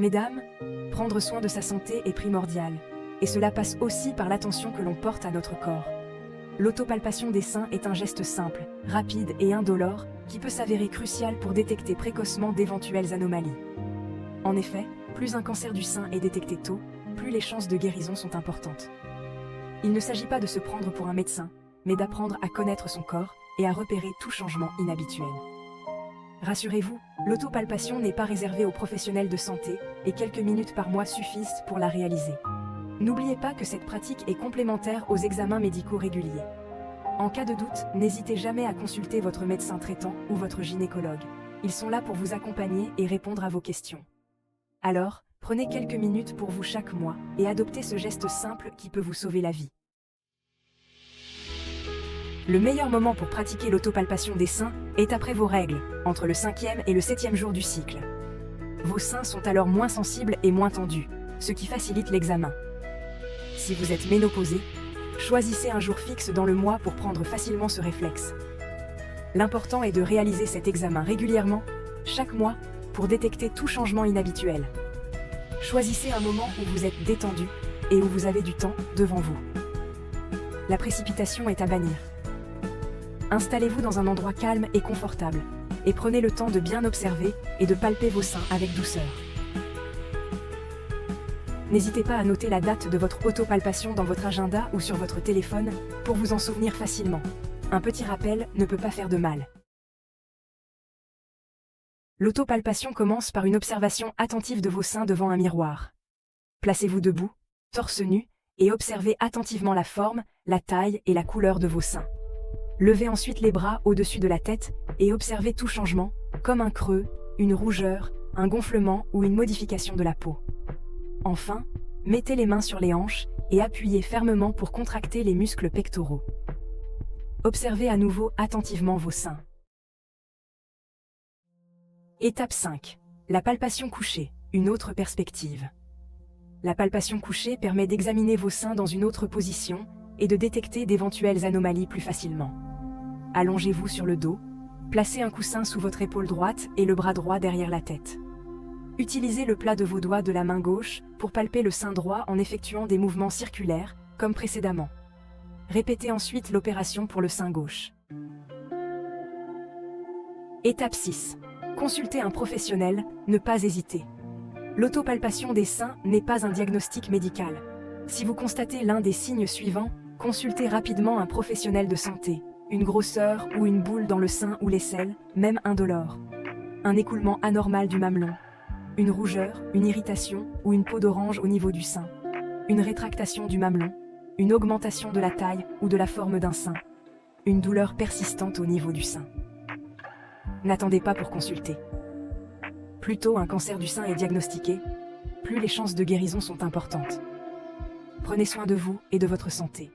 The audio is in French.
Mesdames, prendre soin de sa santé est primordial, et cela passe aussi par l'attention que l'on porte à notre corps. L'autopalpation des seins est un geste simple, rapide et indolore qui peut s'avérer crucial pour détecter précocement d'éventuelles anomalies. En effet, plus un cancer du sein est détecté tôt, plus les chances de guérison sont importantes. Il ne s'agit pas de se prendre pour un médecin, mais d'apprendre à connaître son corps et à repérer tout changement inhabituel. Rassurez-vous, l'autopalpation n'est pas réservée aux professionnels de santé et quelques minutes par mois suffisent pour la réaliser. N'oubliez pas que cette pratique est complémentaire aux examens médicaux réguliers. En cas de doute, n'hésitez jamais à consulter votre médecin traitant ou votre gynécologue. Ils sont là pour vous accompagner et répondre à vos questions. Alors, prenez quelques minutes pour vous chaque mois et adoptez ce geste simple qui peut vous sauver la vie. Le meilleur moment pour pratiquer l'autopalpation des seins est après vos règles, entre le 5e et le 7e jour du cycle. Vos seins sont alors moins sensibles et moins tendus, ce qui facilite l'examen. Si vous êtes ménopausé, choisissez un jour fixe dans le mois pour prendre facilement ce réflexe. L'important est de réaliser cet examen régulièrement, chaque mois, pour détecter tout changement inhabituel. Choisissez un moment où vous êtes détendu et où vous avez du temps devant vous. La précipitation est à bannir. Installez-vous dans un endroit calme et confortable, et prenez le temps de bien observer et de palper vos seins avec douceur. N'hésitez pas à noter la date de votre autopalpation dans votre agenda ou sur votre téléphone pour vous en souvenir facilement. Un petit rappel ne peut pas faire de mal. L'autopalpation commence par une observation attentive de vos seins devant un miroir. Placez-vous debout, torse nu, et observez attentivement la forme, la taille et la couleur de vos seins. Levez ensuite les bras au-dessus de la tête et observez tout changement, comme un creux, une rougeur, un gonflement ou une modification de la peau. Enfin, mettez les mains sur les hanches et appuyez fermement pour contracter les muscles pectoraux. Observez à nouveau attentivement vos seins. Étape 5. La palpation couchée, une autre perspective. La palpation couchée permet d'examiner vos seins dans une autre position et de détecter d'éventuelles anomalies plus facilement. Allongez-vous sur le dos, placez un coussin sous votre épaule droite et le bras droit derrière la tête. Utilisez le plat de vos doigts de la main gauche pour palper le sein droit en effectuant des mouvements circulaires, comme précédemment. Répétez ensuite l'opération pour le sein gauche. Étape 6. Consultez un professionnel, ne pas hésiter. L'autopalpation des seins n'est pas un diagnostic médical. Si vous constatez l'un des signes suivants, consultez rapidement un professionnel de santé. Une grosseur ou une boule dans le sein ou l'aisselle, même indolore. Un écoulement anormal du mamelon. Une rougeur, une irritation ou une peau d'orange au niveau du sein. Une rétractation du mamelon. Une augmentation de la taille ou de la forme d'un sein. Une douleur persistante au niveau du sein. N'attendez pas pour consulter. Plus tôt un cancer du sein est diagnostiqué, plus les chances de guérison sont importantes. Prenez soin de vous et de votre santé.